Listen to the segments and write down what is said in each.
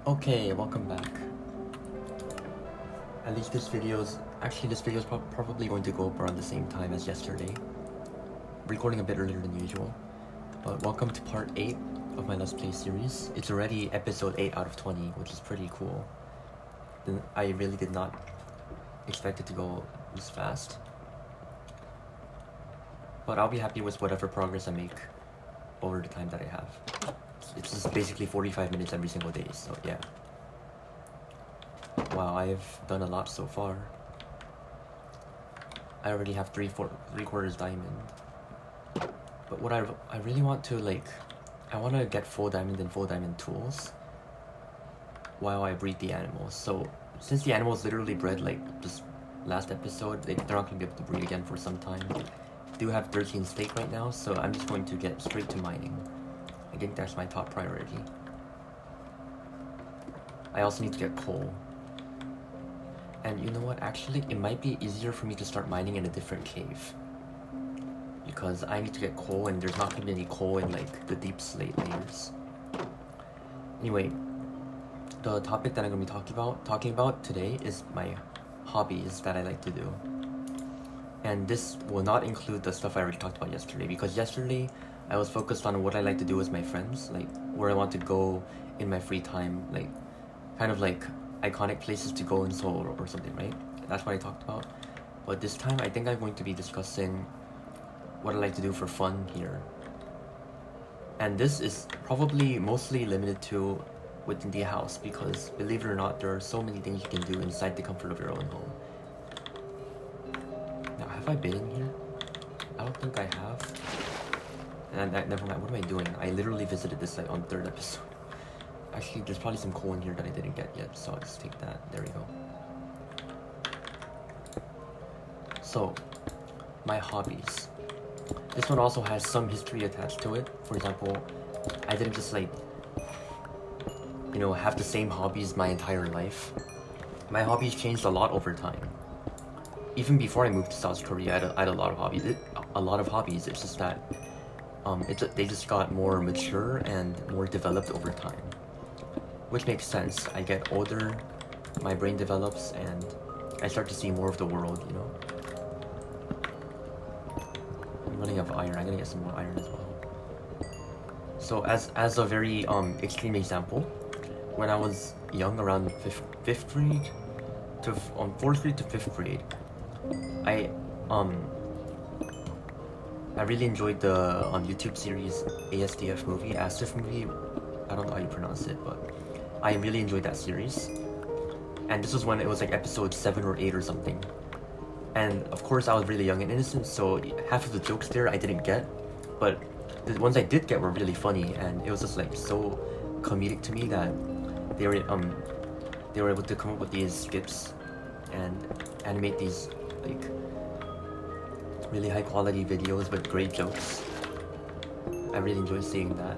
Okay, welcome back. At least this video is probably going to go up around the same time as yesterday. Recording a bit earlier than usual. But welcome to part 8 of my Let's Play series. It's already episode 8 out of 20, which is pretty cool. I really did not expect it to go this fast. But I'll be happy with whatever progress I make over the time that I have. It's just basically 45 minutes every single day, so yeah. Wow, I've done a lot so far. I already have 3/4 diamond. But what I really want to I want to get full diamond and full diamond tools while I breed the animals. So since the animals literally bred this last episode, they're not going to be able to breed again for some time. I do have 13 steak right now, so I'm just going to get straight to mining. I think that's my top priority. I also need to get coal. And you know what, actually, it might be easier for me to start mining in a different cave. Because I need to get coal and there's not going to be any coal in the deep slate layers. Anyway, the topic that I'm going to be talking about today is my hobbies that I like to do. And this will not include the stuff I already talked about yesterday, because yesterday I was focused on what I like to do with my friends, where I want to go in my free time, kind of iconic places to go in Seoul or something, right? That's what I talked about. But this time I think I'm going to be discussing what I like to do for fun here. And this is probably mostly limited to within the house, because believe it or not, there are so many things you can do inside the comfort of your own home. Now, have I been in here? I don't think I have. And never mind, what am I doing? I literally visited this on 3rd episode. Actually, there's probably some coal in here that I didn't get yet, so I'll just take that. There we go. So, my hobbies. This one also has some history attached to it. For example, I didn't just have the same hobbies my entire life. My hobbies changed a lot over time. Even before I moved to South Korea, I had a lot of hobbies. It's just that they just got more mature and more developed over time. Which makes sense. I get older, my brain develops, and I start to see more of the world, you know? I'm running out of iron. I'm gonna get some more iron as well. So as a very extreme example, when I was young, around 4th grade to 5th grade, I really enjoyed the YouTube series ASDF movie, ASDF movie. I don't know how you pronounce it, but I really enjoyed that series. And this was when it was episode 7 or 8 or something. And of course I was really young and innocent, so half of the jokes there I didn't get, but the ones I did get were really funny, and it was just so comedic to me that they were able to come up with these skits and animate these really high quality videos with great jokes. I really enjoy seeing that.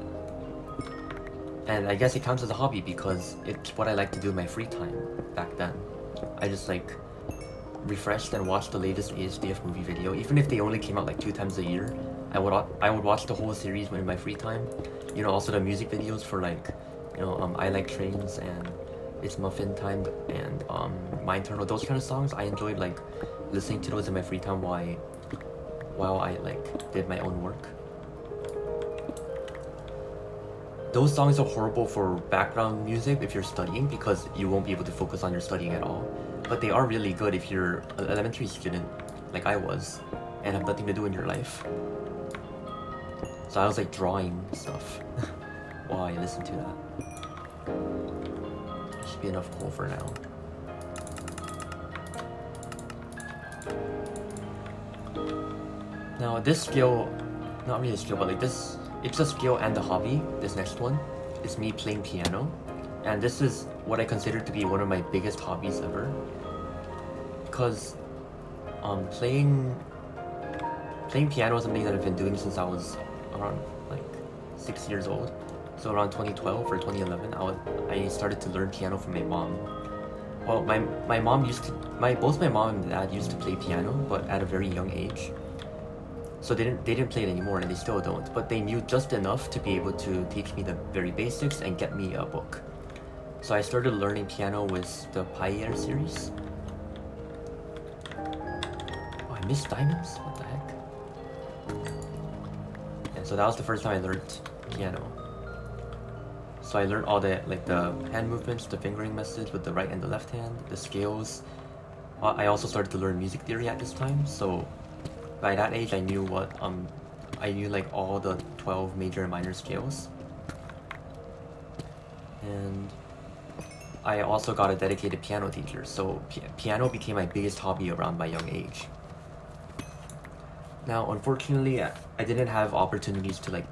And I guess it counts as a hobby because it's what I like to do in my free time back then. I just refreshed and watched the latest ASDF movie video. Even if they only came out 2 times a year, I would watch the whole series in my free time. You know, also the music videos for I Like Trains and It's Muffin Time and Mind Turtle, those kind of songs. I enjoyed listening to those in my free time while I did my own work. Those songs are horrible for background music if you're studying, because you won't be able to focus on your studying at all. But they are really good if you're an elementary student, like I was, and have nothing to do in your life. So I was drawing stuff while I listened to that. Should be enough coal for now. Now this skill, not really a skill, but it's a skill and a hobby. This next one is me playing piano, and this is what I consider to be one of my biggest hobbies ever. Because playing piano is something that I've been doing since I was around 6 years old. So around 2012 or 2011, I started to learn piano from my mom. Well, both my mom and dad used to play piano, but at a very young age. So they didn't play it anymore, and they still don't, but they knew just enough to be able to teach me the very basics and get me a book. So I started learning piano with the Payer series. Oh, I missed diamonds? What the heck? And so that was the first time I learned piano. So I learned all the the hand movements, the fingering methods with the right and the left hand, the scales. I also started to learn music theory at this time. So by that age, I knew like all the 12 major and minor scales. And I also got a dedicated piano teacher, so piano became my biggest hobby around my young age. Now, unfortunately, I didn't have opportunities to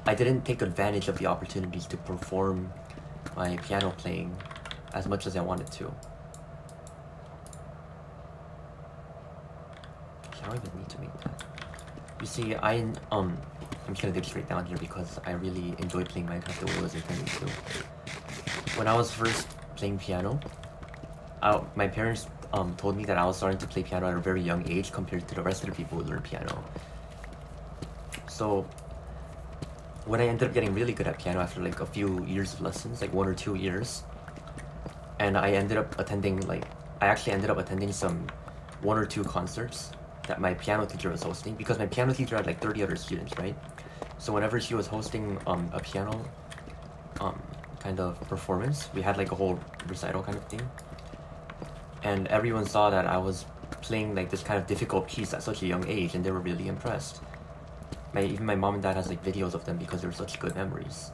I didn't take advantage of the opportunities to perform my piano playing as much as I wanted to. I don't even need to make that. You see, I'm just gonna dig straight down here because I really enjoy playing Minecraft the way I was intending to. When I was first playing piano, my parents told me that I was starting to play piano at a very young age compared to the rest of the people who learn piano. So when I ended up getting really good at piano after like a few years of lessons, like 1 or 2 years, and I actually ended up attending some 1 or 2 concerts that my piano teacher was hosting, because my piano teacher had like 30 other students, right? So whenever she was hosting a piano kind of performance, we had like a whole recital kind of thing, and everyone saw that I was playing like this kind of difficult piece at such a young age, and they were really impressed. Even my mom and dad has like videos of them because they were such good memories.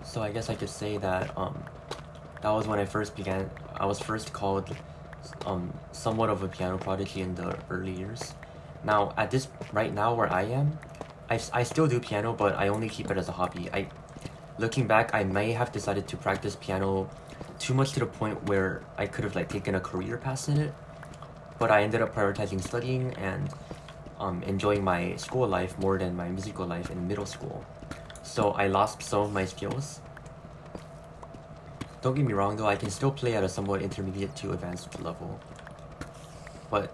So I guess I could say that that was when I was first called somewhat of a piano prodigy in the early years. Now right now where I am, I still do piano, but I only keep it as a hobby. Looking back, I may have decided to practice piano too much to the point where I could have like taken a career path in it, but I ended up prioritizing studying and enjoying my school life more than my musical life in middle school. So I lost some of my skills. Don't get me wrong though, I can still play at a somewhat intermediate to advanced level. But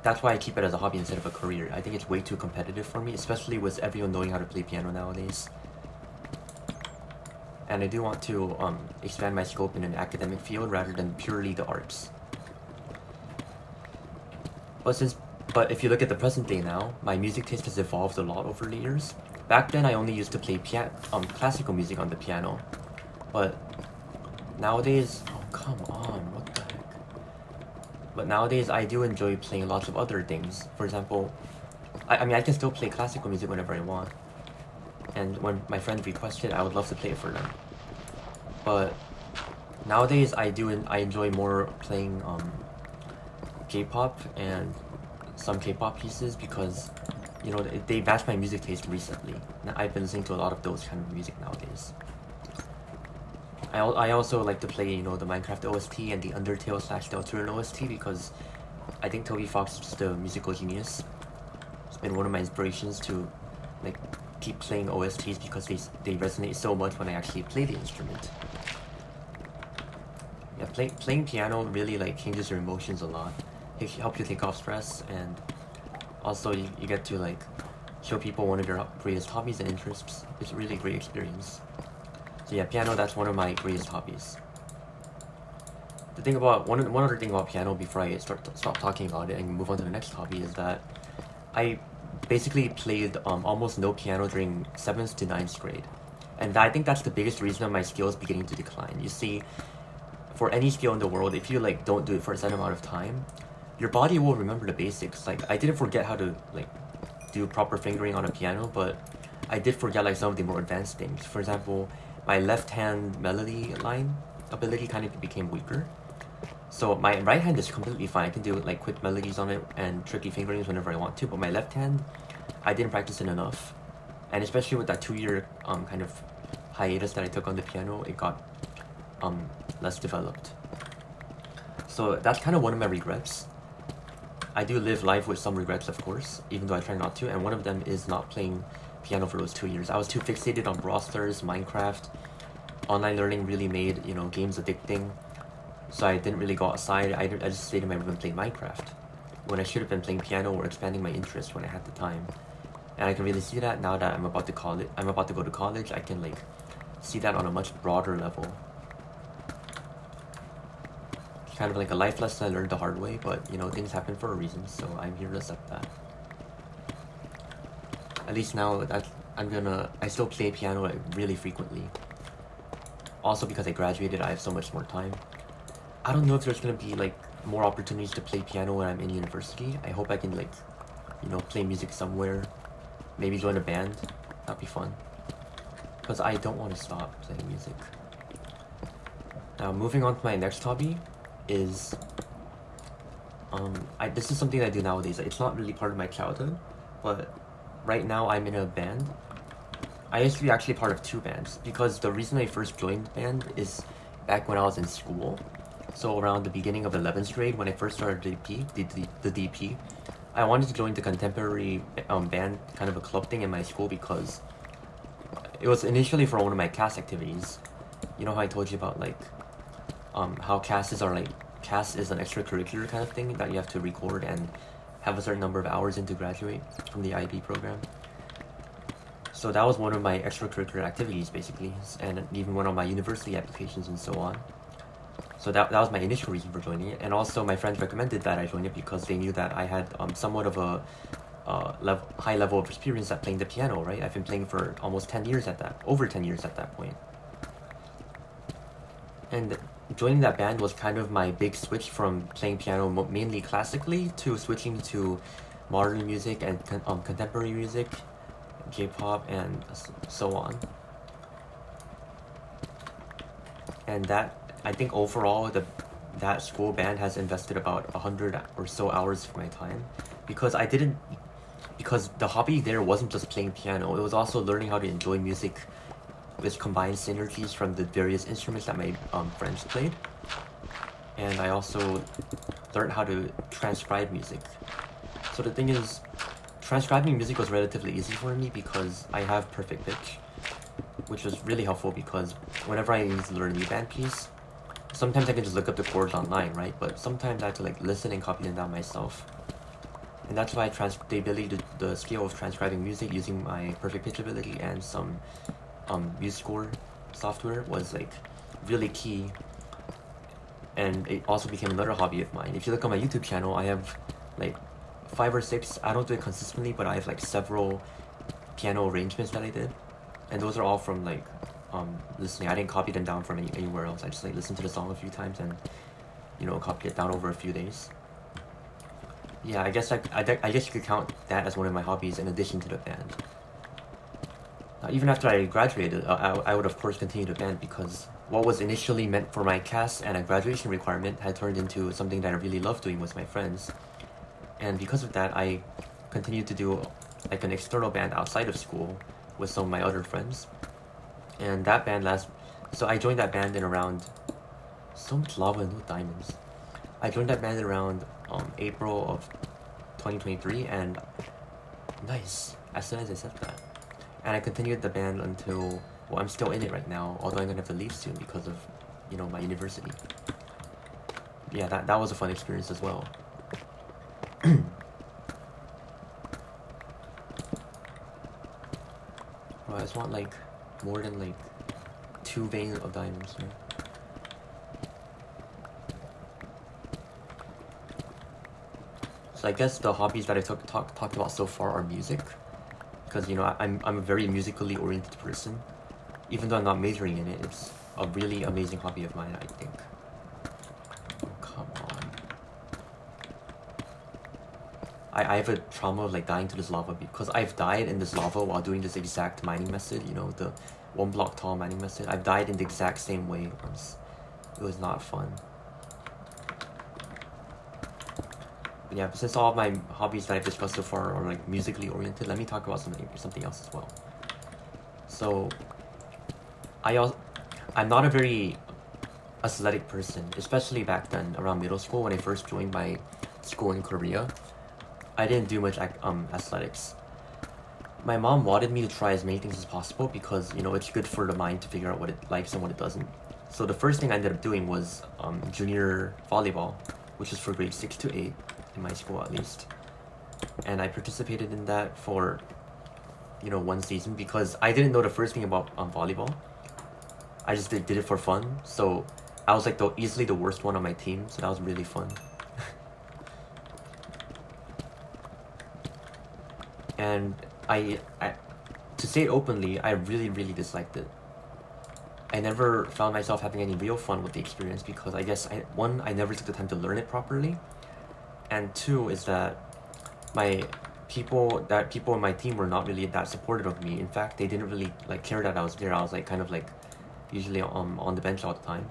that's why I keep it as a hobby instead of a career. I think it's way too competitive for me, especially with everyone knowing how to play piano nowadays. And I do want to expand my scope in an academic field rather than purely the arts. But if you look at the present day now, my music taste has evolved a lot over the years. Back then, I only used to play classical music on the piano. But nowadays, oh come on, what the heck? But nowadays, I do enjoy playing lots of other things. For example, I mean, I can still play classical music whenever I want. And when my friends request it, I would love to play it for them. But nowadays, I enjoy more playing K-pop and some K-pop pieces because, you know, they match my music taste recently. I've been listening to a lot of those kind of music nowadays. I also like to play, you know, the Minecraft OST and the Undertale / Deltarune OST because I think Toby Fox is just a musical genius. It's been one of my inspirations to like keep playing OSTs because they resonate so much when I actually play the instrument. Yeah, playing piano really like changes your emotions a lot. It helps you take off stress, and also you get to like show people one of your greatest hobbies and interests. It's a really great experience. So yeah, piano, that's one of my greatest hobbies. One other thing about piano before I stop talking about it and move on to the next hobby is that I basically played almost no piano during 7th to 9th grade. And I think that's the biggest reason of my skills beginning to decline. You see, for any skill in the world, if you like don't do it for a certain amount of time, your body will remember the basics. Like, I didn't forget how to like do proper fingering on a piano, but I did forget like some of the more advanced things. For example, my left hand melody line ability kind of became weaker. So my right hand is completely fine. I can do like quick melodies on it and tricky fingerings whenever I want to, but my left hand, I didn't practice it enough. And especially with that 2-year kind of hiatus that I took on the piano, it got less developed. So that's kind of one of my regrets. I do live life with some regrets, of course, even though I try not to, and one of them is not playing piano for those 2 years. I was too fixated on Brawl Stars, Minecraft. Online learning really made, you know, games addicting. So I didn't really go outside. I just stayed in my room and played Minecraft, when I should have been playing piano or expanding my interest when I had the time. And I can really see that now that I'm about to go to college. I can like see that on a much broader level. It's kind of like a life lesson I learned the hard way, but you know, things happen for a reason, so I'm here to accept that. At least now that I still play piano like really frequently. Also because I graduated, I have so much more time. I don't know if there's gonna be like more opportunities to play piano when I'm in university. I hope I can like, you know, play music somewhere. Maybe join a band. That'd be fun. Because I don't want to stop playing music. Now moving on to my next hobby is this is something I do nowadays. It's not really part of my childhood, but right now I'm in a band. I used to be actually part of 2 bands, because the reason I first joined the band is back when I was in school. So around the beginning of 11th grade, when I first started the DP, I wanted to join the contemporary band, kind of a club thing in my school, because it was initially for one of my CAS activities. You know how I told you about like how CAS is an extracurricular kind of thing that you have to record and have a certain number of hours in to graduate from the IB program. So that was one of my extracurricular activities basically, and even one of my university applications and so on. So that was my initial reason for joining it, and also my friends recommended that I join it because they knew that I had somewhat of a high level of experience at playing the piano, right? I've been playing for almost 10 years over 10 years at that point. And joining that band was kind of my big switch from playing piano mainly classically to switching to modern music and contemporary music, J-pop, and so on. And that, I think overall, that school band has invested about 100 or so hours of my time, because the hobby there wasn't just playing piano, it was also learning how to enjoy music, which combines synergies from the various instruments that my friends played. And I also learned how to transcribe music. So the thing is, transcribing music was relatively easy for me because I have perfect pitch, which was really helpful because whenever I need to learn a new band piece, sometimes I can just look up the chords online, right? But sometimes I have to like listen and copy them down myself. And that's why the skill of transcribing music using my perfect pitch ability and some MuseScore software was like really key. And it also became another hobby of mine. If you look on my YouTube channel, I have like 5 or 6, I don't do it consistently, but I have like several piano arrangements that I did. And those are all from like listening. I didn't copy them down from anywhere else. I just like listened to the song a few times and, you know, copy it down over a few days. Yeah, I guess you could count that as one of my hobbies in addition to the band. Even after I graduated, I would of course continue the band, because what was initially meant for my CAS and a graduation requirement had turned into something that I really loved doing with my friends. And because of that, I continued to do like an external band outside of school with some of my other friends. And that band so I joined that band in around, so much lava and no diamonds. I joined that band in around April of 2023, and nice, as soon as I said that. And I continued the band until, well, I'm still in it right now, although I'm gonna have to leave soon because of, you know, my university. Yeah, that was a fun experience as well. Bro, I just want like more than like 2 veins of diamonds here. So I guess the hobbies that I talked about so far are music, because you know I'm a very musically oriented person. Even though I'm not majoring in it, it's a really amazing hobby of mine, I think. Oh, come on. I have a trauma of like dying to this lava, because I've died in this lava while doing this exact mining method, you know, the 1 block tall mining method. I've died in the exact same way once. It was not fun. But yeah, since all of my hobbies that I've discussed so far are like musically oriented, let me talk about something else as well. So I'm not a very athletic person, especially back then around middle school when I first joined my school in Korea. I didn't do much athletics. My mom wanted me to try as many things as possible because, you know, it's good for the mind to figure out what it likes and what it doesn't. So the first thing I ended up doing was junior volleyball, which is for grade 6 to 8 in my school at least. And I participated in that for, you know, one season because I didn't know the first thing about volleyball. I just did it for fun. So I was like easily the worst one on my team, so that was really fun. And I to say it openly, I really disliked it. I never found myself having any real fun with the experience because I guess one, I never took the time to learn it properly, and two is that people in my team were not really that supportive of me. In fact, they didn't really like care that I was there. I was like kind of like usually on the bench all the time.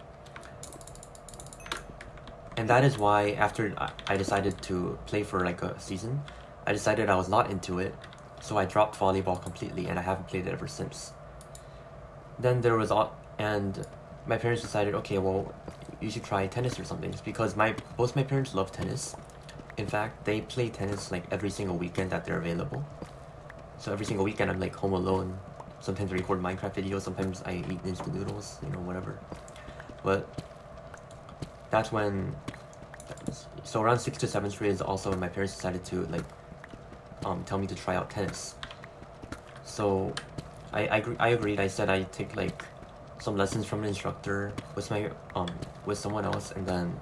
And that is why after I decided to play for like a season, I decided I was not into it, so I dropped volleyball completely and I haven't played it ever since. Then there was and my parents decided, okay, well, you should try tennis or something. It's because both my parents love tennis. In fact, they play tennis like every single weekend that they're available. So every single weekend I'm like home alone. Sometimes I record Minecraft videos, sometimes I eat instant noodles, you know, whatever. But that's when, so around 6th to 7th grade is also when my parents decided to like tell me to try out tennis. So I agreed. I said I'd take like some lessons from an instructor with my with someone else, and then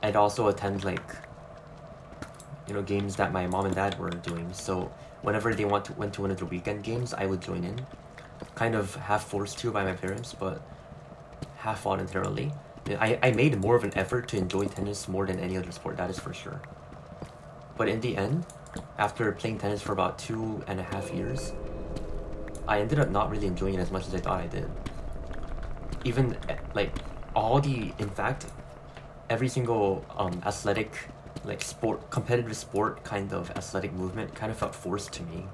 I'd also attend like, you know, games that my mom and dad were doing. So whenever they went to one of the weekend games, I would join in, kind of half forced to by my parents, but half voluntarily. I made more of an effort to enjoy tennis more than any other sport, that is for sure. But in the end, after playing tennis for about 2.5 years, I ended up not really enjoying it as much as I thought I did. Even like in fact, every single athletic, like competitive sport kind of athletic movement kind of felt forced to me.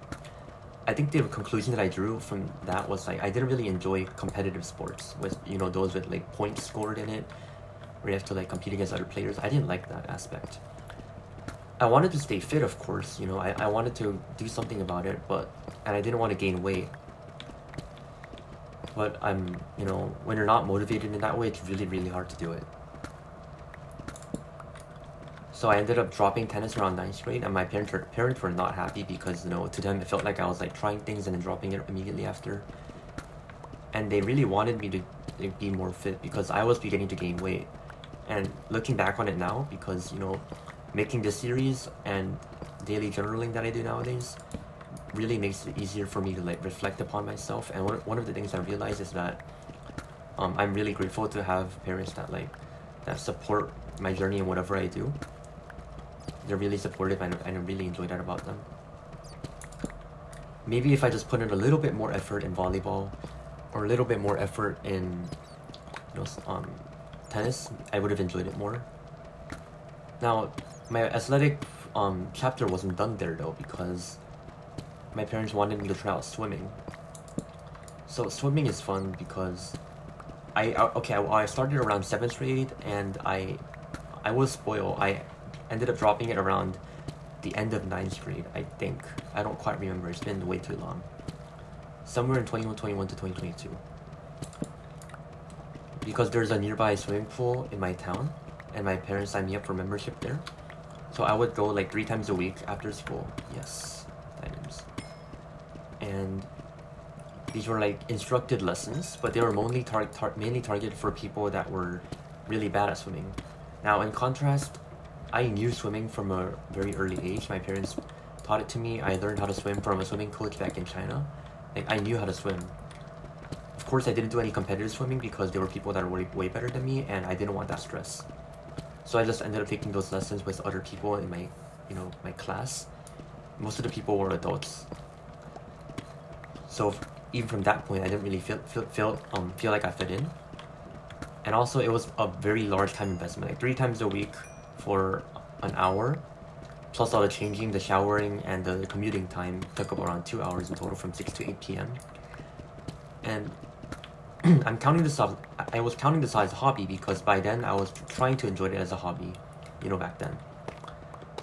I think the conclusion that I drew from that was like I didn't really enjoy competitive sports with, you know, those with like points scored in it, where you have to like compete against other players. I didn't like that aspect. I wanted to stay fit, of course, you know, I wanted to do something about it, and I didn't want to gain weight. But you know, when you're not motivated in that way, it's really hard to do it. So I ended up dropping tennis around 9th grade, and my parents were not happy because, you know, to them it felt like I was like trying things and then dropping it immediately after. And they really wanted me to like, be more fit because I was beginning to gain weight. And looking back on it now, because, you know, making this series and daily journaling that I do nowadays really makes it easier for me to like reflect upon myself. And one of the things I realized is that I'm really grateful to have parents that support my journey and whatever I do. They're really supportive, and I really enjoy that about them. Maybe if I just put in a little bit more effort in volleyball, or a little bit more effort in, you know, tennis, I would have enjoyed it more. Now, my athletic chapter wasn't done there though, because my parents wanted me to try out swimming. So swimming is fun because I started around 7th grade, and I was spoiled. I ended up dropping it around the end of 9th grade, I think. I don't quite remember, it's been way too long. Somewhere in 2021 to 2022. Because there's a nearby swimming pool in my town, and my parents signed me up for membership there. So I would go like 3 times a week after school. Yes, diamonds. And these were like instructed lessons, but they were mainly targeted for people that were really bad at swimming. Now, in contrast, I knew swimming from a very early age. My parents taught it to me. I learned how to swim from a swimming coach back in China. Like, I knew how to swim. Of course, I didn't do any competitive swimming because there were people that were way better than me, and I didn't want that stress. So I just ended up taking those lessons with other people in my, you know, my class. Most of the people were adults. So even from that point, I didn't really feel like I fit in. And also, it was a very large time investment, like 3 times a week for an hour, plus all the changing, the showering, and the commuting time took up around 2 hours in total from 6 to 8 p.m. And I was counting this as a hobby because by then I was trying to enjoy it as a hobby, you know, back then.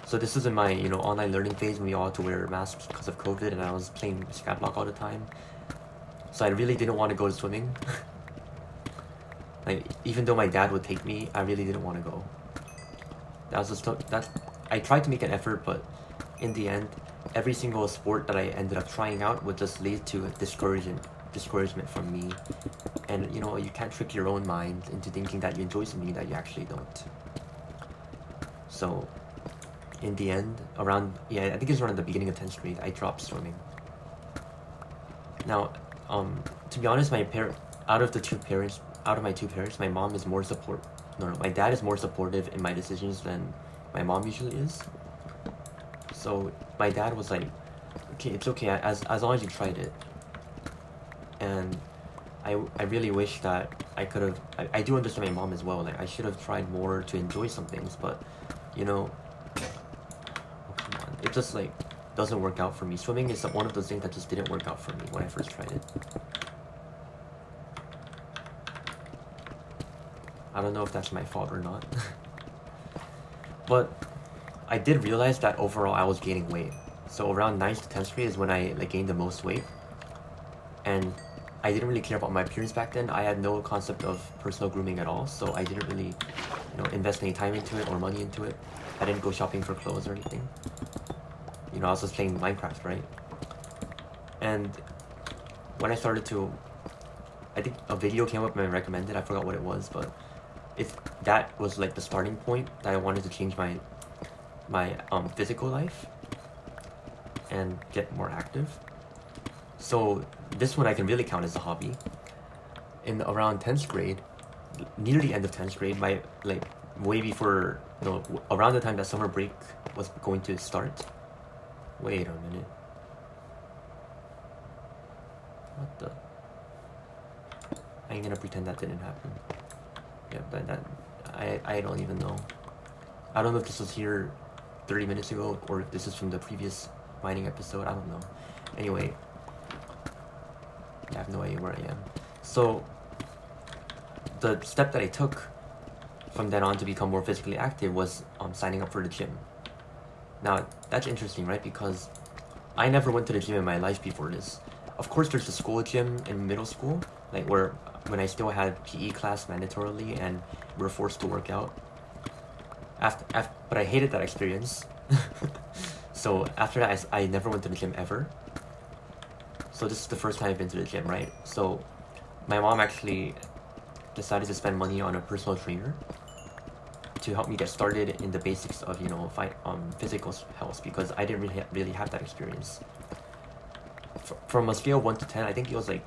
So this was in my, you know, online learning phase when we all had to wear masks because of COVID, and I was playing Skyblock all the time. So I really didn't want to go to swimming. Like, even though my dad would take me, I really didn't want to go. That was just that I tried to make an effort, but in the end, every single sport that I ended up trying out would just lead to discouragement from me. And you know, you can't trick your own mind into thinking that you enjoy something that you actually don't. So, in the end, I think it's around the beginning of 10th grade, I dropped swimming. Now, to be honest, out of my two parents, my mom is more my dad is more supportive in my decisions than my mom usually is. So my dad was like, okay, it's okay, as long as you tried it. And I really wish that I could have, I do understand my mom as well, like I should have tried more to enjoy some things, but you know, oh, come on, it just like doesn't work out for me. Swimming is one of those things that just didn't work out for me when I first tried it. I don't know if that's my fault or not. But I did realize that overall I was gaining weight. So around 9th to 10th grade is when I like gained the most weight. And I didn't really care about my appearance back then. I had no concept of personal grooming at all, so I didn't really, you know, invest any time into it or money into it. I didn't go shopping for clothes or anything. You know, I was just playing Minecraft, right? And when I started to, I think a video came up and I recommended, I forgot what it was, but that was like the starting point that I wanted to change my physical life and get more active. So this one I can really count as a hobby. In around 10th grade, near the end of 10th grade, way before, you know, around the time that summer break was going to start. Wait a minute. What the? I ain't gonna pretend that didn't happen. Yeah, I don't even know. I don't know if this was here 30 minutes ago or if this is from the previous mining episode. I don't know. Anyway, I have no idea where I am. So the step that I took from then on to become more physically active was signing up for the gym. Now that's interesting, right? Because I never went to the gym in my life before this. Of course, there's the school gym in middle school, like when I still had PE class mandatorily and we were forced to work out. But I hated that experience. So after that, I never went to the gym ever. So this is the first time I've been to the gym, right? So my mom actually decided to spend money on a personal trainer to help me get started in the basics of, you know, physical health, because I didn't really have that experience. From a scale of 1 to 10, I think it was like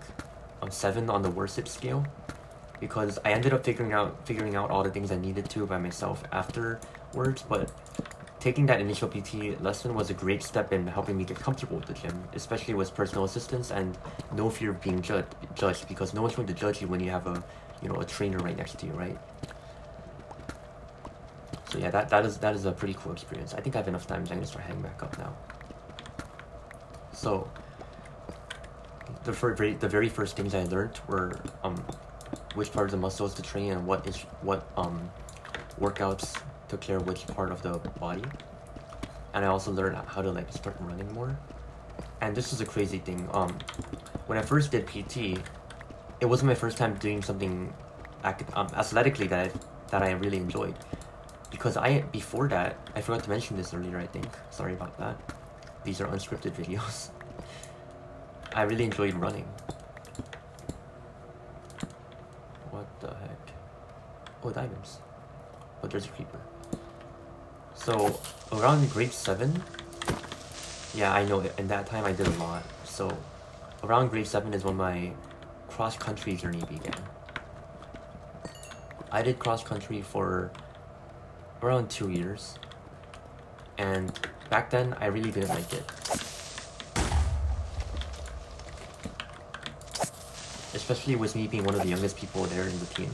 7 on the worship scale, because I ended up figuring out all the things I needed to by myself afterwards. But taking that initial PT lesson was a great step in helping me get comfortable with the gym, especially with personal assistance and no fear of being judged, because no one's going to judge you when you have a trainer right next to you, right? So yeah, that is a pretty cool experience. I think I have enough time, so I'm gonna start heading back up now. So the very first things I learned were which part of the muscles to train and what workouts took care of which part of the body. And I also learned how to like start running more. And this was a crazy thing. When I first did PT, it wasn't my first time doing something athletically that I really enjoyed. Because before that, I forgot to mention this earlier, I think. Sorry about that. These are unscripted videos. I really enjoyed running. What the heck? Oh, diamonds. Oh, there's a creeper. So, around grade 7, yeah, I know, in that time I did a lot. So, around grade 7 is when my cross-country journey began. I did cross-country for around 2 years. And back then, I really didn't like it. Especially with me being one of the youngest people there in the team.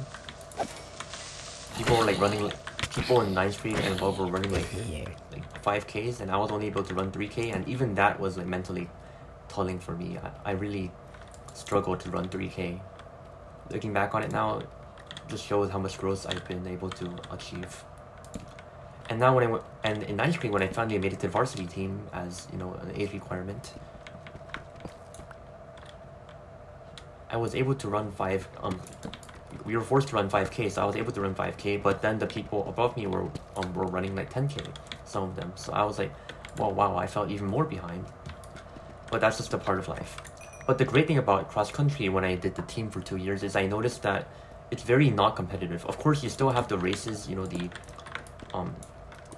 People were like running, people in 9th grade and above were running like 5Ks, and I was only able to run 3K, and even that was like mentally tolling for me. I really struggled to run 3K. Looking back on it now, just shows how much growth I've been able to achieve. And now and in 9th grade when I finally made it to the varsity team as, you know, an age requirement, I was able to run we were forced to run 5K, so I was able to run 5K, but then the people above me were running like 10K, some of them. So I was like, well, wow, I felt even more behind. But that's just a part of life. But the great thing about cross country when I did the team for 2 years is I noticed that it's very not competitive. Of course, you still have the races, you know, the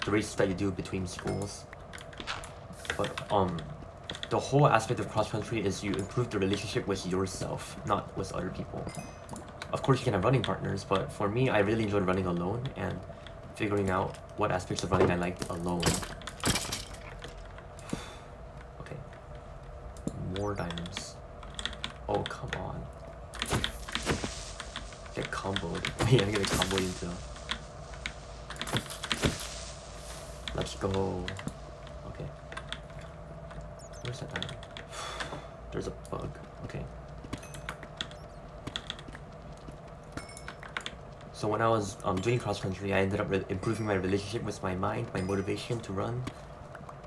races that you do between schools. But the whole aspect of cross country is you improve the relationship with yourself, not with other people. Of course, you can have running partners, but for me, I really enjoyed running alone and figuring out what aspects of running I liked alone. Okay. More diamonds. Oh, come on. Get comboed. Yeah, I'm gonna combo into. Let's go. Okay. Where's that diamond? There's a bug. Okay. So when I was doing cross country, I ended up improving my relationship with my mind, my motivation to run,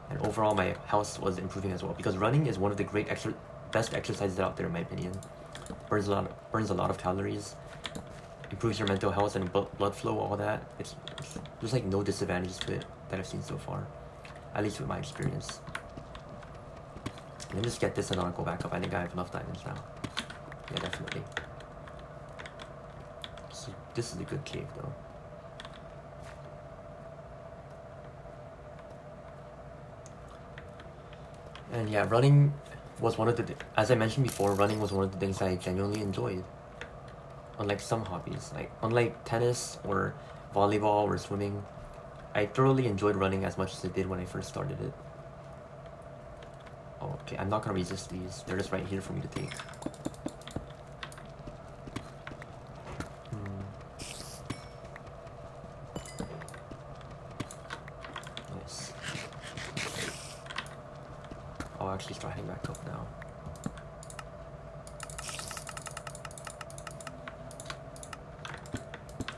and overall my health was improving as well. Because running is one of the best exercises out there in my opinion. Burns a lot of calories, improves your mental health and blood flow, all that. There's like no disadvantages to it that I've seen so far, at least with my experience. Let me just get this and I'll go back up. I think I have enough diamonds now. Yeah, definitely. So this is a good cave though. And yeah, running was one of the, as I mentioned before, running was one of the things I genuinely enjoyed. Unlike some hobbies, unlike tennis or volleyball or swimming, I thoroughly enjoyed running as much as I did when I first started it. Oh, okay, I'm not gonna resist these. They're just right here for me to take. Nice. I'll actually start heading back up now.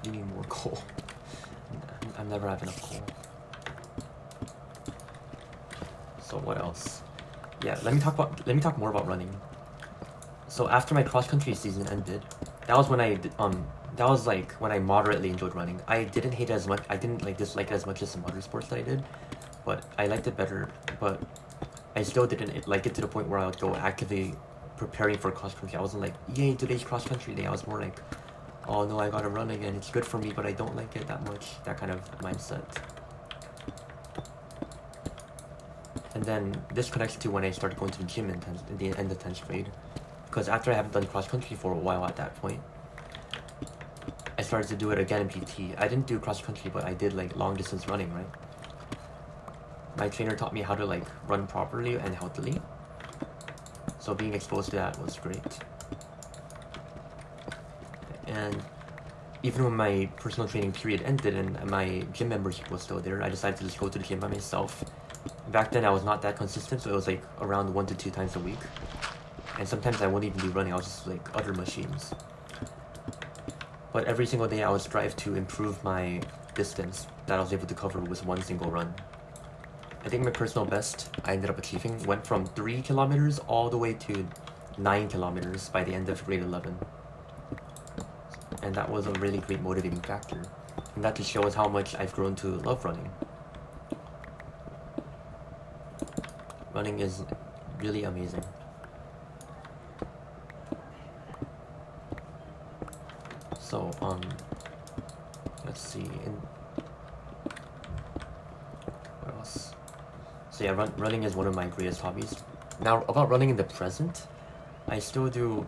You need more coal. I never have enough coal. So what else? Yeah, let me talk more about running. So after my cross country season ended, that was when that was like when I moderately enjoyed running. I didn't hate it as much. I didn't dislike it as much as some other sports that I did, but I liked it better. But I still didn't like it to the point where I would go actively preparing for cross country. I wasn't like, yay, today's cross country day. I was more like, oh no, I gotta run again. It's good for me, but I don't like it that much. That kind of mindset. And then this connects to when I started going to the gym in the end of 10th grade. Because after I haven't done cross country for a while at that point, I started to do it again in PT. I didn't do cross country, but I did like long distance running, right? My trainer taught me how to like run properly and healthily. So being exposed to that was great. And even when my personal training period ended and my gym membership was still there, I decided to just go to the gym by myself. Back then I was not that consistent, so it was like around 1 to 2 times a week. And sometimes I wouldn't even be running, I was just like other machines. But every single day I would strive to improve my distance that I was able to cover with one single run. I think my personal best I ended up achieving went from 3 kilometers all the way to 9 kilometers by the end of grade 11. And that was a really great motivating factor. And that just shows how much I've grown to love running. Running is really amazing. So, let's see, what else? So yeah, running is one of my greatest hobbies. Now, about running in the present, I still do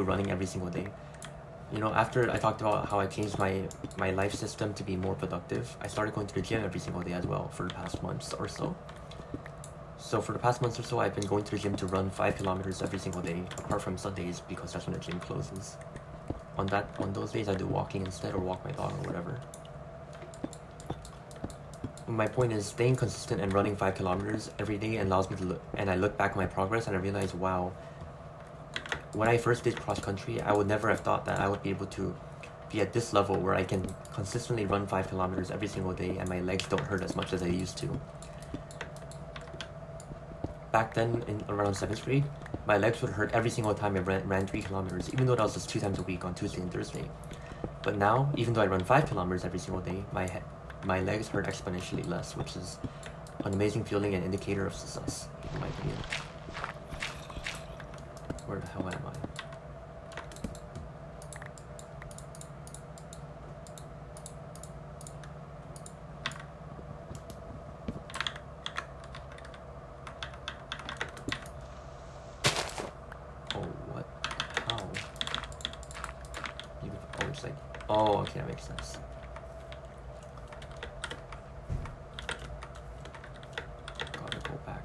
running every single day. You know, after I talked about how I changed my life system to be more productive, I started going to the gym every single day as well for the past months or so. So for the past months or so, I've been going to the gym to run 5 kilometers every single day, apart from Sundays because that's when the gym closes. On those days, I do walking instead or walk my dog or whatever. My point is staying consistent and running 5 kilometers every day allows me to I look back at my progress and I realize, wow, when I first did cross country, I would never have thought that I would be able to be at this level where I can consistently run 5 kilometers every single day and my legs don't hurt as much as I used to. back then in around 7th grade, my legs would hurt every single time I ran 3 kilometers, even though that was just 2 times a week on Tuesday and Thursday. But now, even though I run 5 kilometers every single day, my legs hurt exponentially less, which is an amazing feeling and indicator of success, in my opinion. Where the hell am I? Oh, okay, that makes sense. Gotta go back.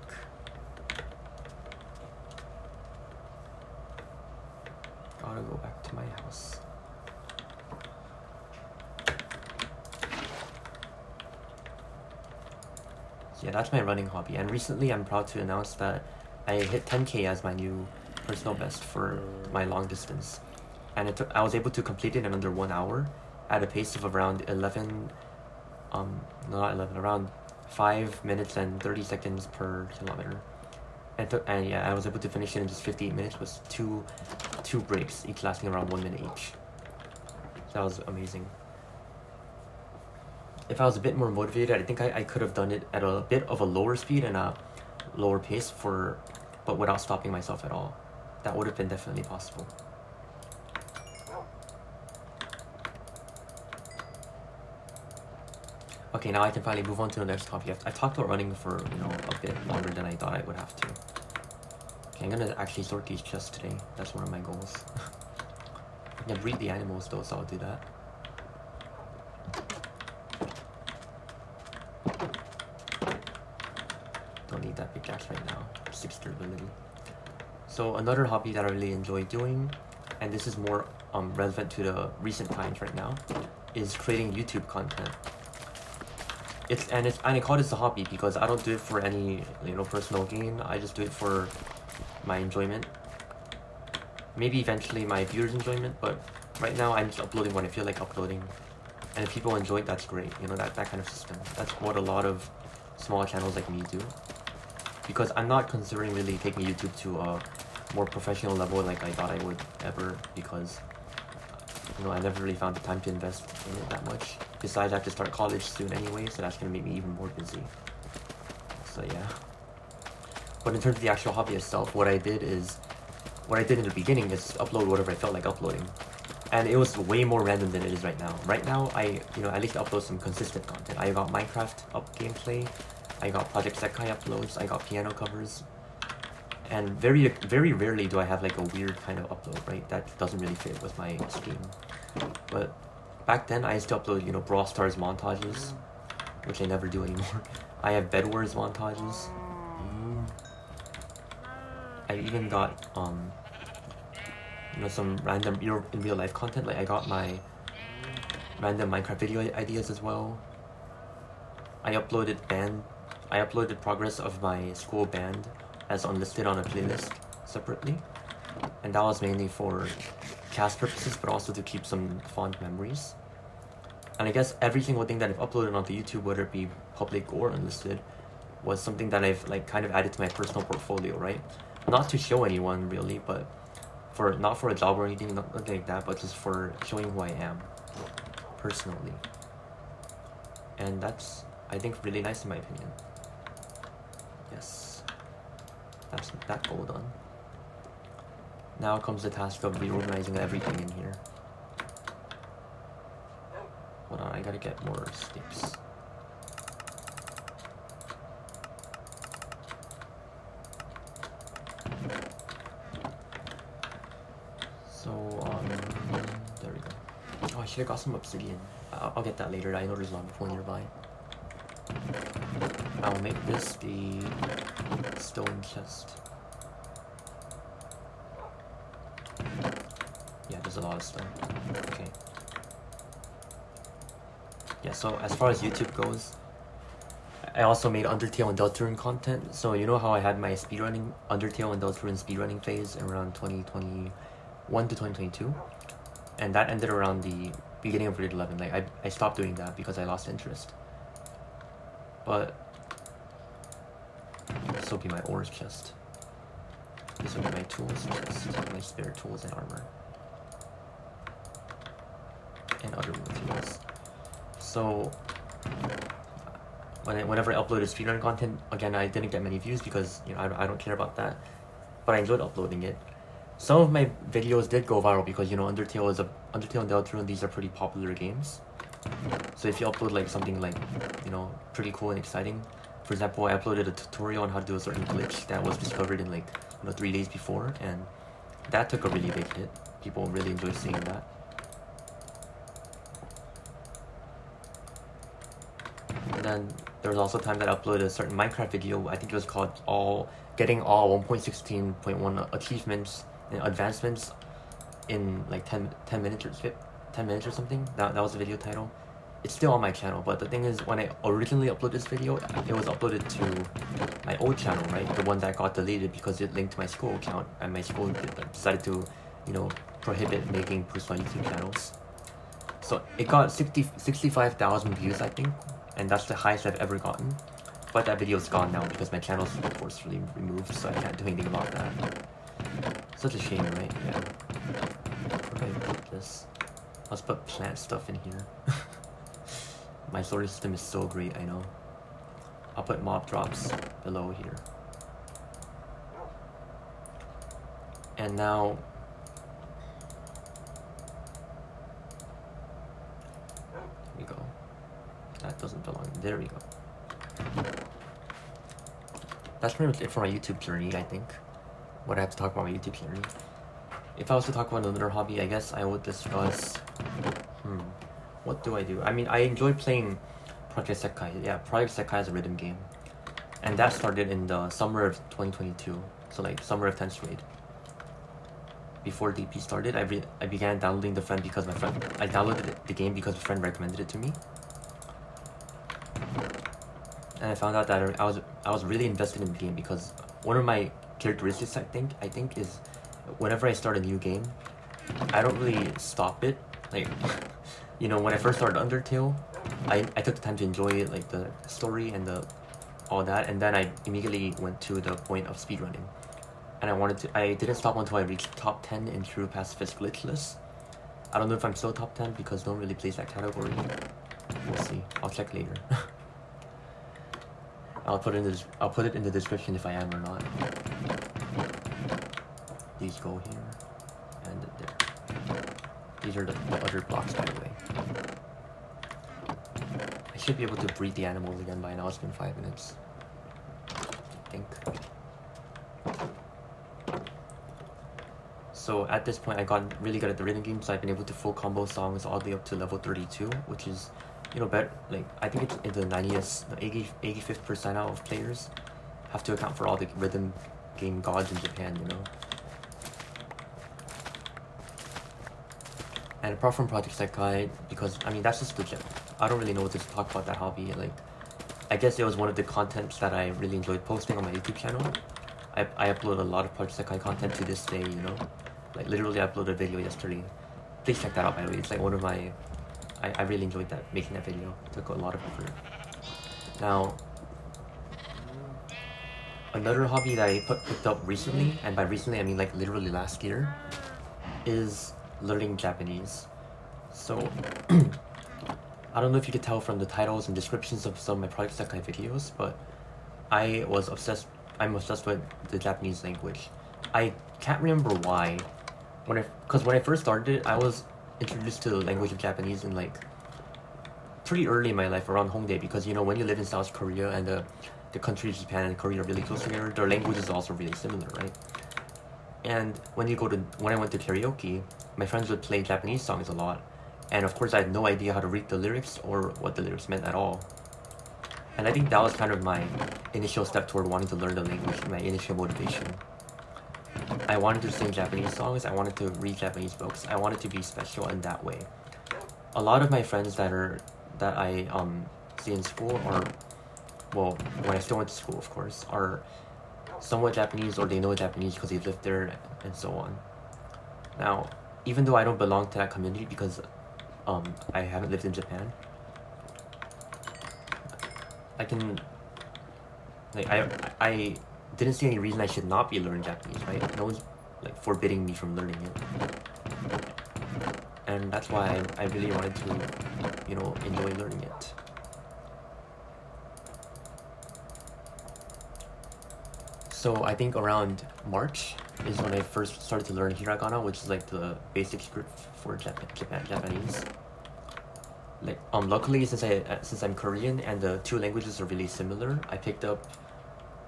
Gotta go back to my house. So yeah, that's my running hobby. And recently I'm proud to announce that I hit 10K as my new personal best for my long distance. And I was able to complete it in under 1 hour at a pace of around around 5 minutes and 30 seconds per kilometer. And yeah, I was able to finish it in just 58 minutes with two breaks, each lasting around 1 minute each. So that was amazing. If I was a bit more motivated, I think I could have done it at a bit of a lower speed and a lower pace but without stopping myself at all. That would have been definitely possible. Okay, now I can finally move on to the next hobby. I talked about running for, a bit longer than I thought I would have to. Okay, I'm gonna actually sort these chests today. That's one of my goals. I can breed the animals though, so I'll do that. Don't need that pickaxe right now. 6 durability. So another hobby that I really enjoy doing, and this is more relevant to the recent times right now, is creating YouTube content. I call this a hobby because I don't do it for any personal gain. I just do it for my enjoyment. Maybe eventually my viewers' enjoyment, but right now I'm just uploading when I feel like uploading. And if people enjoy it, that's great. That kind of system. That's what a lot of small channels like me do. Because I'm not considering really taking YouTube to a more professional level like I thought I would ever, because I never really found the time to invest in it that much. Besides, I have to start college soon anyway, so that's gonna make me even more busy. So yeah. But in terms of the actual hobby itself, what I did in the beginning is upload whatever I felt like uploading. And it was way more random than it is right now. Right now, I at least upload some consistent content. I got Minecraft gameplay, I got Project Sekai uploads, I got piano covers. And very, very rarely do I have like a weird kind of upload, right? That doesn't really fit with my scheme. But back then, I used to upload, Brawl Stars montages, which I never do anymore. I have Bed Wars montages. I even got, some random in real life content. Like I got my random Minecraft video ideas as well. I uploaded progress of my school band as unlisted on a playlist separately, and that was mainly for cast purposes, but also to keep some fond memories. And I guess every single thing that I've uploaded onto YouTube, whether it be public or unlisted, was something that I've kind of added to my personal portfolio, right? Not to show anyone really, but not for a job or anything, nothing like that, but just for showing who I am personally. And that's, I think, really nice in my opinion. Yes. That's that goal done. Now comes the task of reorganizing everything in here. Hold on, I gotta get more sticks. So, there we go. Oh, I should've got some obsidian. I'll get that later. I know there's a lava pool nearby. I'll make this the stone chest. Yeah, there's a lot of stone. Okay. Yeah, so as far as YouTube goes, I also made Undertale and Deltarune content. So you know how I had my speedrunning, Undertale and Deltarune speedrunning phase around 2021 to 2022? And that ended around the beginning of grade 11. Like, I stopped doing that because I lost interest. But will be my ores chest. This will be my tools chest, my spare tools and armor. And other materials. So, whenever I uploaded speedrun content, again, I didn't get many views because, you know, I don't care about that. But I enjoyed uploading it. Some of my videos did go viral because, you know, Undertale and Deltarune, these are pretty popular games. So if you upload like something like, you know, pretty cool and exciting. For example, I uploaded a tutorial on how to do a certain glitch that was discovered in like, you know, 3 days before, and that took a really big hit. People really enjoyed seeing that. And then there was also a time that I uploaded a certain Minecraft video. I think it was called getting all 1.16.1 achievements and advancements in like 10 minutes or something. That was the video title. It's still on my channel, but the thing is, when I originally uploaded this video, it was uploaded to my old channel, right? The one that got deleted because it linked to my school account, and my school decided to, you know, prohibit making personal YouTube channels. So it got 65,000 views, I think, and that's the highest I've ever gotten. But that video is gone now because my channel's forcefully removed, so I can't do anything about that. Such a shame, right? Yeah. Where do I put this? Let's put plant stuff in here. My storage system is so great, I know. I'll put mob drops below here. And now... Here we go. That doesn't belong. There we go. That's pretty much it for my YouTube journey, I think. What I have to talk about my YouTube journey. If I was to talk about another hobby, I guess I would discuss... What do I do? I mean, I enjoy playing Project Sekai. Yeah, Project Sekai is a rhythm game. And that started in the summer of 2022. So like, summer of 10th grade. Before DP started, I began downloading I downloaded the game because a friend recommended it to me. And I found out that I was really invested in the game because one of my characteristics, I think is whenever I start a new game, I don't really stop it. Like, you know, when I first started Undertale, I took the time to enjoy it, like the story and all that, and then I immediately went to the point of speedrunning. And I didn't stop until I reached top 10 in True Pacifist Glitch list. I don't know if I'm still top 10 because no one really plays that category. We'll see. I'll check later. I'll put it in the description if I am or not. These go here and there. These are the other blocks, by the way. I should be able to breed the animals again by now. It's been 5 minutes, I think. So at this point, I got really good at the rhythm game, so I've been able to full combo songs all the way up to level 32, which is, you know, better. Like, I think it's in the 85th percentile of players have to account for all the rhythm game gods in Japan, you know. And apart from Project Sekai, because, I mean, that's just legit. I don't really know what to talk about that hobby. Like, I guess it was one of the contents that I really enjoyed posting on my YouTube channel. I upload a lot of Project Sekai content to this day, you know. Like, literally, I uploaded a video yesterday. Please check that out, by the way. It's like one of my... I really enjoyed making that video. It took a lot of effort. Now, another hobby that I picked up recently, and by recently I mean like literally last year, is learning Japanese. So, I don't know if you could tell from the titles and descriptions of some of my Project Sekai videos, but I'm obsessed with the Japanese language. I can't remember why. Because when I first started it, I was introduced to the language of Japanese in like pretty early in my life, around Hongdae, because, you know, when you live in South Korea and the countries Japan and Korea are really close together, their language is also really similar, right? And when I went to karaoke, my friends would play Japanese songs a lot, and of course I had no idea how to read the lyrics or what the lyrics meant at all. And I think that was kind of my initial step toward wanting to learn the language, my initial motivation. I wanted to sing Japanese songs, I wanted to read Japanese books, I wanted to be special in that way. A lot of my friends that I see in school, or, well, when I still went to school, of course, are somewhat Japanese, or they know Japanese because they've lived there, and so on. Now, even though I don't belong to that community because I haven't lived in Japan, I can, like, didn't see any reason I should not be learning Japanese, right? No one's like forbidding me from learning it. And that's why I really wanted to, you know, enjoy learning it. So I think around March is when I first started to learn hiragana, which is like the basic script for Japanese. Like luckily since I'm Korean and the two languages are really similar, I picked up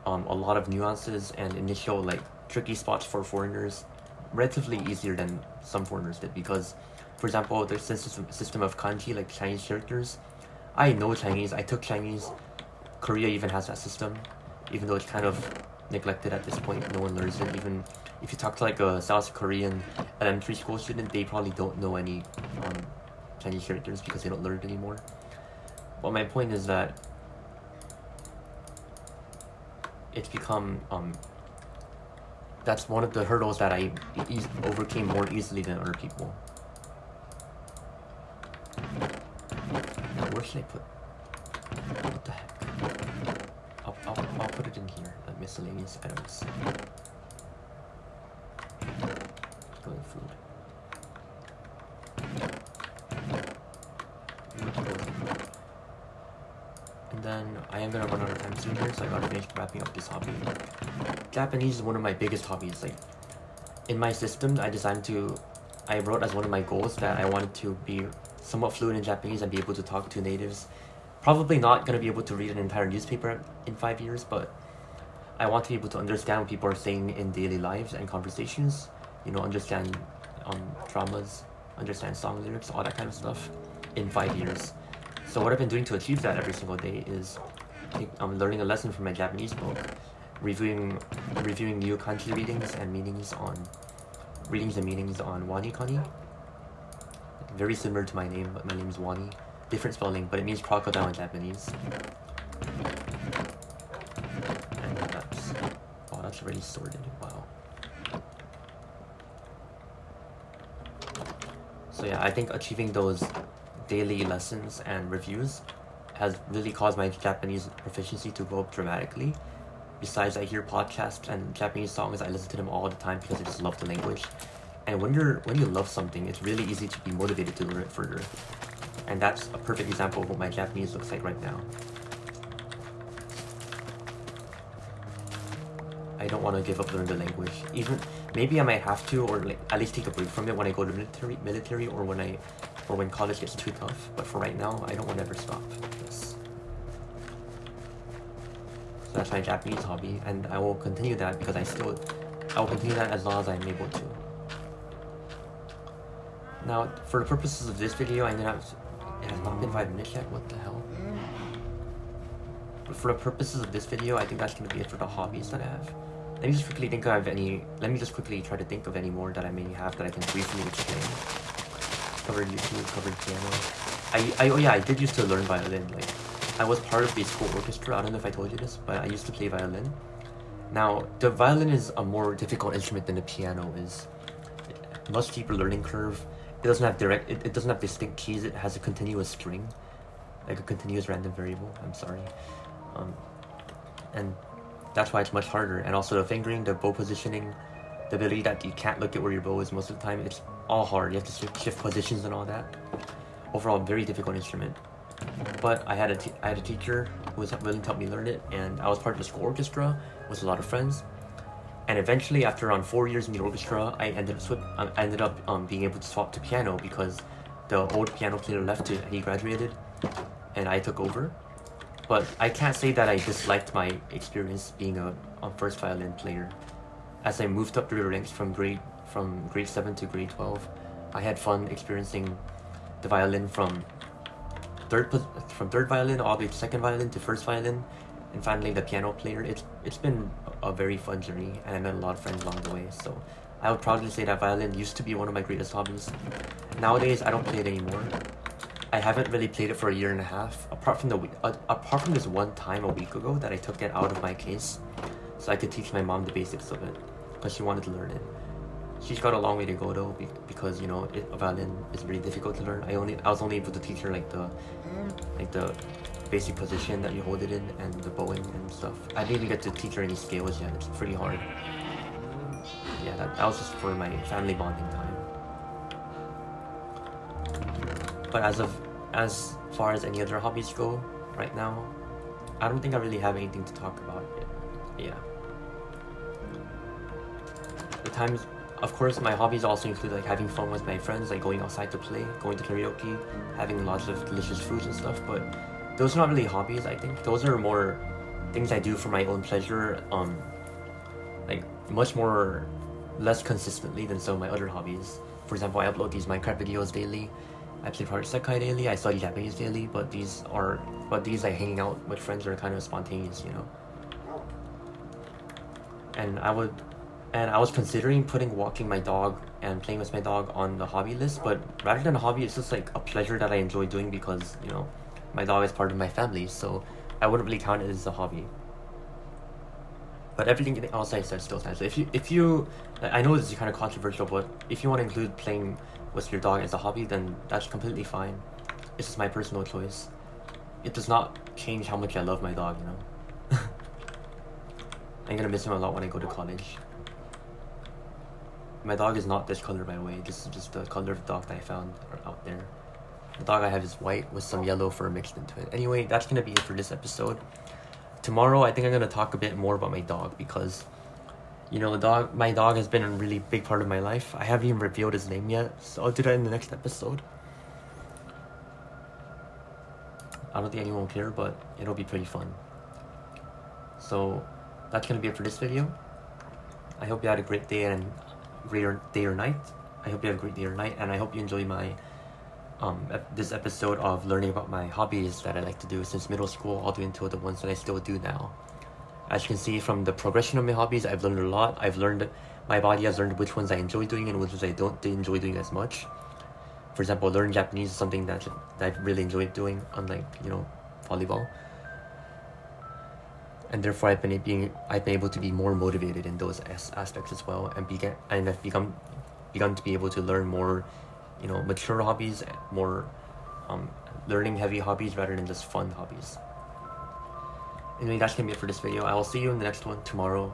a lot of nuances and initial like tricky spots for foreigners relatively easier than some foreigners did, because for example there's this system of kanji, like Chinese characters. I know Chinese, I took Chinese. Korea even has that system, even though it's kind of neglected at this point. No one learns it. Even if you talk to like a South Korean elementary school student, they probably don't know any Chinese characters because they don't learn it anymore. But my point is that it's become that's one of the hurdles that I overcame more easily than other people. Now where should I put, what the heck? I'll put it in here, like miscellaneous items. Going food. And then I am gonna run out of time soon here, so I gotta finish wrapping up this hobby. Japanese is one of my biggest hobbies. Like in my systems, I wrote as one of my goals that I wanted to be somewhat fluent in Japanese and be able to talk to natives. Probably not gonna be able to read an entire newspaper in 5 years, but I want to be able to understand what people are saying in daily lives and conversations. You know, understand dramas, understand song lyrics, all that kind of stuff in 5 years. So what I've been doing to achieve that every single day is I'm learning a lesson from my Japanese book, reviewing new kanji readings and meanings on Wani Kani. Very similar to my name, but my name is Wani. Different spelling, but it means crocodile in Japanese. And that's already sorted. Wow. So yeah, I think achieving those daily lessons and reviews has really caused my Japanese proficiency to go up dramatically. Besides, I hear podcasts and Japanese songs, I listen to them all the time because I just love the language. And when you love something, it's really easy to be motivated to learn it further. And that's a perfect example of what my Japanese looks like right now. I don't want to give up learning the language. Even maybe I might have to, or like at least take a break from it when I go to military, or when college gets too tough. But for right now, I don't want to ever stop this. So that's my Japanese hobby, and I will continue that because I will continue that as long as I'm able to. Now, for the purposes of this video, I'm gonna have. It has not been 5 minutes yet. What the hell? But for the purposes of this video, I think that's gonna be it for the hobbies that I have. Let me just quickly try to think of any more that I may have that I can briefly explain. Covered YouTube, covered piano. I did used to learn violin. Like, I was part of the school orchestra. I don't know if I told you this, but I used to play violin. Now, the violin is a more difficult instrument than the piano is. Much steeper learning curve. It doesn't have distinct keys. It has a continuous string, like a continuous random variable. I'm sorry, and that's why it's much harder. And also the fingering, the bow positioning, the ability that you can't look at where your bow is most of the time. It's all hard. You have to shift positions and all that. Overall, very difficult instrument. But I had a teacher who was willing to help me learn it, and I was part of the school orchestra with a lot of friends. And eventually, after around 4 years in the orchestra, I ended up being able to swap to piano because the old piano player left. He graduated, and I took over. But I can't say that I disliked my experience being a first violin player. As I moved up through the ranks from grade 7 to grade 12, I had fun experiencing the violin from third violin all the way to second violin to first violin, and finally the piano player. It's been a very fun journey, and I met a lot of friends along the way. So I would proudly say that violin used to be one of my greatest hobbies. Nowadays, I don't play it anymore. I haven't really played it for a year and a half, apart from this one time a week ago that I took it out of my case so I could teach my mom the basics of it because she wanted to learn it. She's got a long way to go though, because you know violin is really difficult to learn. I was only able to teach her like the basic position that you hold it in and the bowing and stuff. I didn't even get to teach her any scales yet. It's pretty hard. Yeah, that was just for my family bonding time. But as far as any other hobbies go right now, I don't think I really have anything to talk about yet. Yeah. The times, of course, my hobbies also include like having fun with my friends, like going outside to play, going to karaoke, having lots of delicious foods and stuff. But those are not really hobbies. I think those are more things I do for my own pleasure. Like much more less consistently than some of my other hobbies. For example, I upload these Minecraft videos daily. I play part Sekai daily. I study Japanese daily. But these like hanging out with friends are kind of spontaneous, you know. And I was considering putting walking my dog and playing with my dog on the hobby list, but rather than a hobby, it's just like a pleasure that I enjoy doing because, you know, my dog is part of my family, so I wouldn't really count it as a hobby. But everything else I said still stands. So if you, I know this is kind of controversial, but if you want to include playing with your dog as a hobby, then that's completely fine. It's just my personal choice. It does not change how much I love my dog, you know. I'm gonna miss him a lot when I go to college. My dog is not this color, by the way. This is just the color of the dog that I found out there. The dog I have is white with some yellow fur mixed into it. Anyway, that's gonna be it for this episode. Tomorrow, I think I'm gonna talk a bit more about my dog because, you know, my dog has been a really big part of my life. I haven't even revealed his name yet, so I'll do that in the next episode. I don't think anyone will care, but it'll be pretty fun. So that's gonna be it for this video. I hope you had a great day and great day or night. I hope you have a great day or night, and I hope you enjoy my this episode of learning about my hobbies that I like to do since middle school all the way until the ones that I still do now. As you can see from the progression of my hobbies, I've learned a lot. My body has learned which ones I enjoy doing and which ones I don't enjoy doing as much. For example, learning Japanese is something that I really enjoy doing, unlike, you know, volleyball. And therefore, I've been able to be more motivated in those aspects as well, and I've begun to be able to learn more, you know, mature hobbies, more learning heavy hobbies rather than just fun hobbies. Anyway, that's gonna be it for this video. I will see you in the next one tomorrow.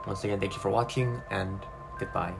Once again, thank you for watching, and goodbye.